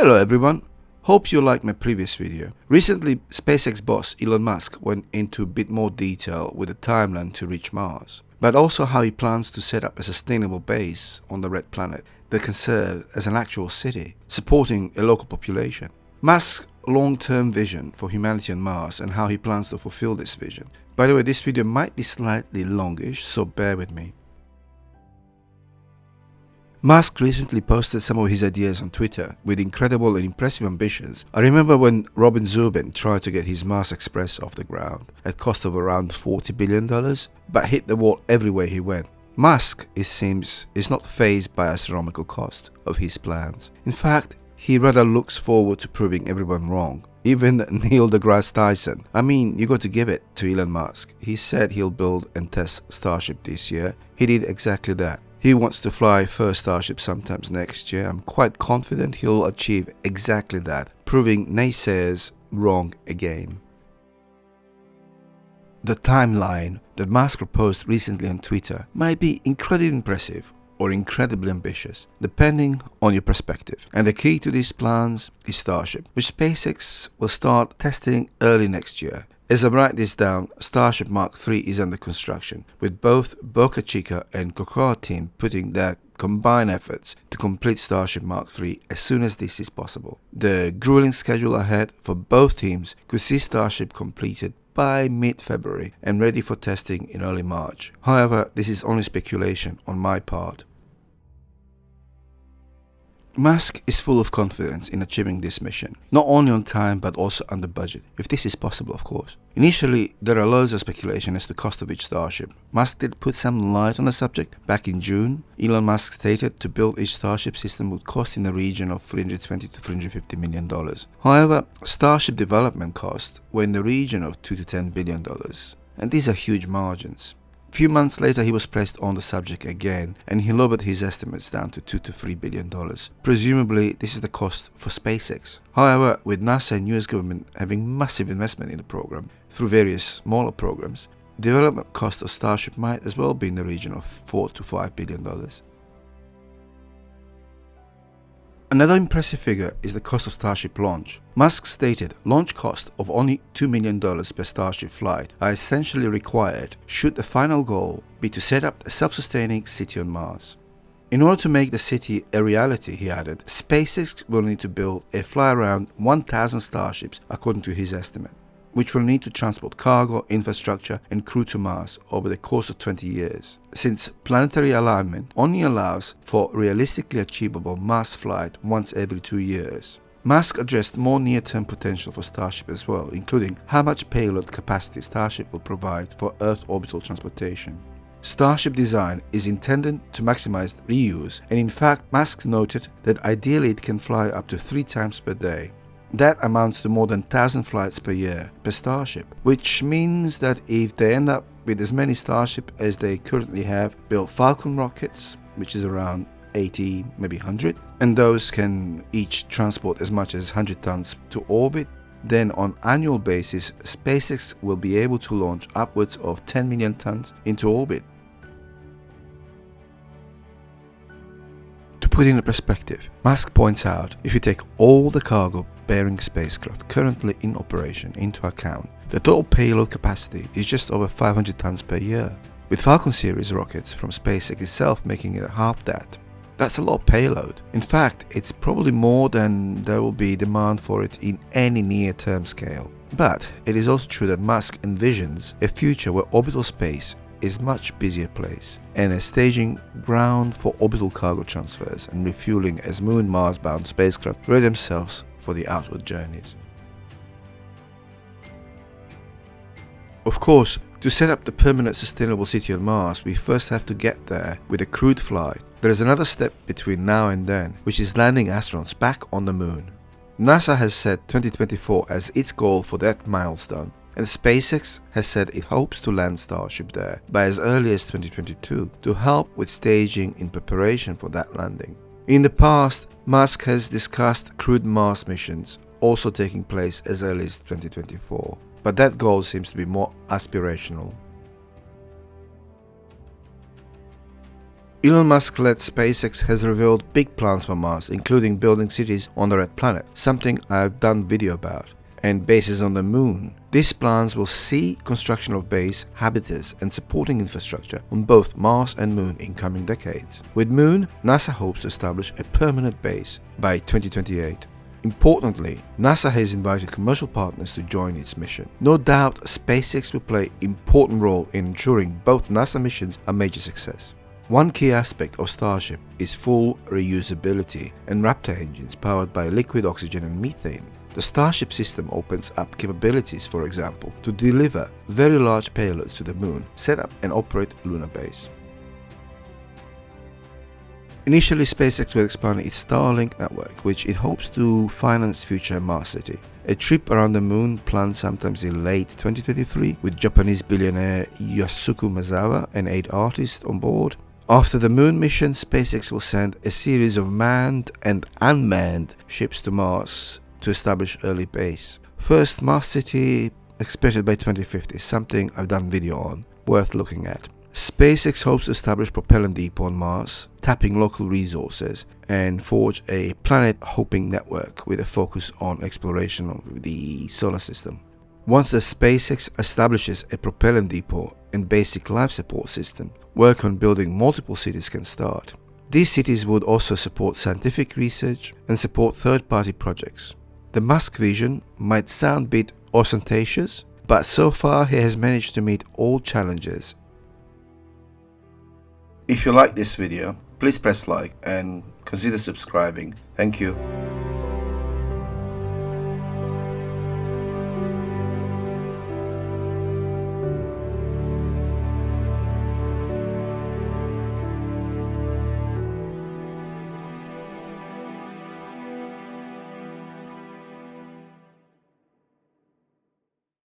Hello everyone, hope you liked my previous video. Recently, SpaceX boss Elon Musk went into a bit more detail with the timeline to reach Mars, but also how he plans to set up a sustainable base on the red planet that can serve as an actual city, supporting a local population. Musk's long-term vision for humanity on Mars and how he plans to fulfill this vision. By the way, this video might be slightly longish, so bear with me. Musk recently posted some of his ideas on Twitter with incredible and impressive ambitions. I remember when Robin Zubin tried to get his Mars Express off the ground at cost of around $40 billion, but hit the wall everywhere he went. Musk, it seems, is not fazed by astronomical cost of his plans. In fact, he rather looks forward to proving everyone wrong. Even Neil deGrasse Tyson. I mean, you got to give it to Elon Musk. He said he'll build and test Starship this year. He did exactly that. He wants to fly first Starship sometimes next year. I'm quite confident he'll achieve exactly that, proving naysayers wrong again. The timeline that Musk proposed recently on Twitter might be incredibly impressive or incredibly ambitious, depending on your perspective. And the key to these plans is Starship, which SpaceX will start testing early next year. As I write this down, Starship Mark III is under construction, with both Boca Chica and Cocoa team putting their combined efforts to complete Starship Mark III as soon as this is possible. The grueling schedule ahead for both teams could see Starship completed by mid-February and ready for testing in early March. However, this is only speculation on my part. Musk is full of confidence in achieving this mission, not only on time but also under budget, if this is possible of course. Initially, there are loads of speculation as to the cost of each Starship. Musk did put some light on the subject back in June. Elon Musk stated to build each Starship system would cost in the region of $320 to $350 million. However, Starship development costs were in the region of $2 to $10 billion, and these are huge margins. A few months later, he was pressed on the subject again, and he lowered his estimates down to $2 to $3 billion. Presumably, this is the cost for SpaceX. However, with NASA and US government having massive investment in the program through various smaller programs, the development cost of Starship might as well be in the region of $4 to $5 billion. Another impressive figure is the cost of Starship launch. Musk stated launch cost of only $2 million per Starship flight are essentially required should the final goal be to set up a self-sustaining city on Mars. In order to make the city a reality, he added, SpaceX will need to build a fly around 1,000 Starships according to his estimate, which will need to transport cargo, infrastructure and crew to Mars over the course of 20 years, since planetary alignment only allows for realistically achievable Mars flight once every 2 years. Musk addressed more near-term potential for Starship as well, including how much payload capacity Starship will provide for Earth orbital transportation. Starship design is intended to maximize reuse, and in fact Musk noted that ideally it can fly up to 3 times per day. That amounts to more than 1,000 flights per year per Starship, which means that if they end up with as many Starship as they currently have, built Falcon rockets, which is around 80, maybe 100, and those can each transport as much as 100 tons to orbit, then on annual basis, SpaceX will be able to launch upwards of 10 million tons into orbit. To put in perspective, Musk points out if you take all the cargo-bearing spacecraft currently in operation into account, the total payload capacity is just over 500 tons per year, with Falcon series rockets from SpaceX itself making it half that. That's a lot of payload. In fact, it's probably more than there will be demand for it in any near-term scale. But it is also true that Musk envisions a future where orbital space is much busier place and a staging ground for orbital cargo transfers and refueling as Moon-Mars bound spacecraft ready themselves for the outward journeys. Of course, to set up the permanent sustainable city on Mars, we first have to get there with a crewed flight. There is another step between now and then, which is landing astronauts back on the Moon. NASA has set 2024 as its goal for that milestone, and SpaceX has said it hopes to land Starship there by as early as 2022 to help with staging in preparation for that landing. In the past, Musk has discussed crewed Mars missions also taking place as early as 2024, but that goal seems to be more aspirational. Elon Musk-led SpaceX has revealed big plans for Mars, including building cities on the Red Planet, something I've done video about, and bases on the Moon. These plans will see construction of base, habitats, and supporting infrastructure on both Mars and Moon in coming decades. With Moon, NASA hopes to establish a permanent base by 2028. Importantly, NASA has invited commercial partners to join its mission. No doubt, SpaceX will play an important role in ensuring both NASA missions are a major success. One key aspect of Starship is full reusability and Raptor engines powered by liquid oxygen and methane. The Starship system opens up capabilities, for example, to deliver very large payloads to the Moon, set up and operate lunar base. Initially, SpaceX will expand its Starlink network, which it hopes to finance future Mars City. A trip around the Moon planned sometime in late 2023 with Japanese billionaire Yosuke Maezawa and 8 artists on board. After the Moon mission, SpaceX will send a series of manned and unmanned ships to Mars to establish early base. First, Mars City expected by 2050, something I've done video on, worth looking at. SpaceX hopes to establish propellant depot on Mars, tapping local resources, and forge a planet-hopping network with a focus on exploration of the solar system. Once the SpaceX establishes a propellant depot and basic life support system, work on building multiple cities can start. These cities would also support scientific research and support third-party projects. The Musk vision might sound a bit ostentatious, but so far he has managed to meet all challenges. If you like this video, please press like and consider subscribing. Thank you.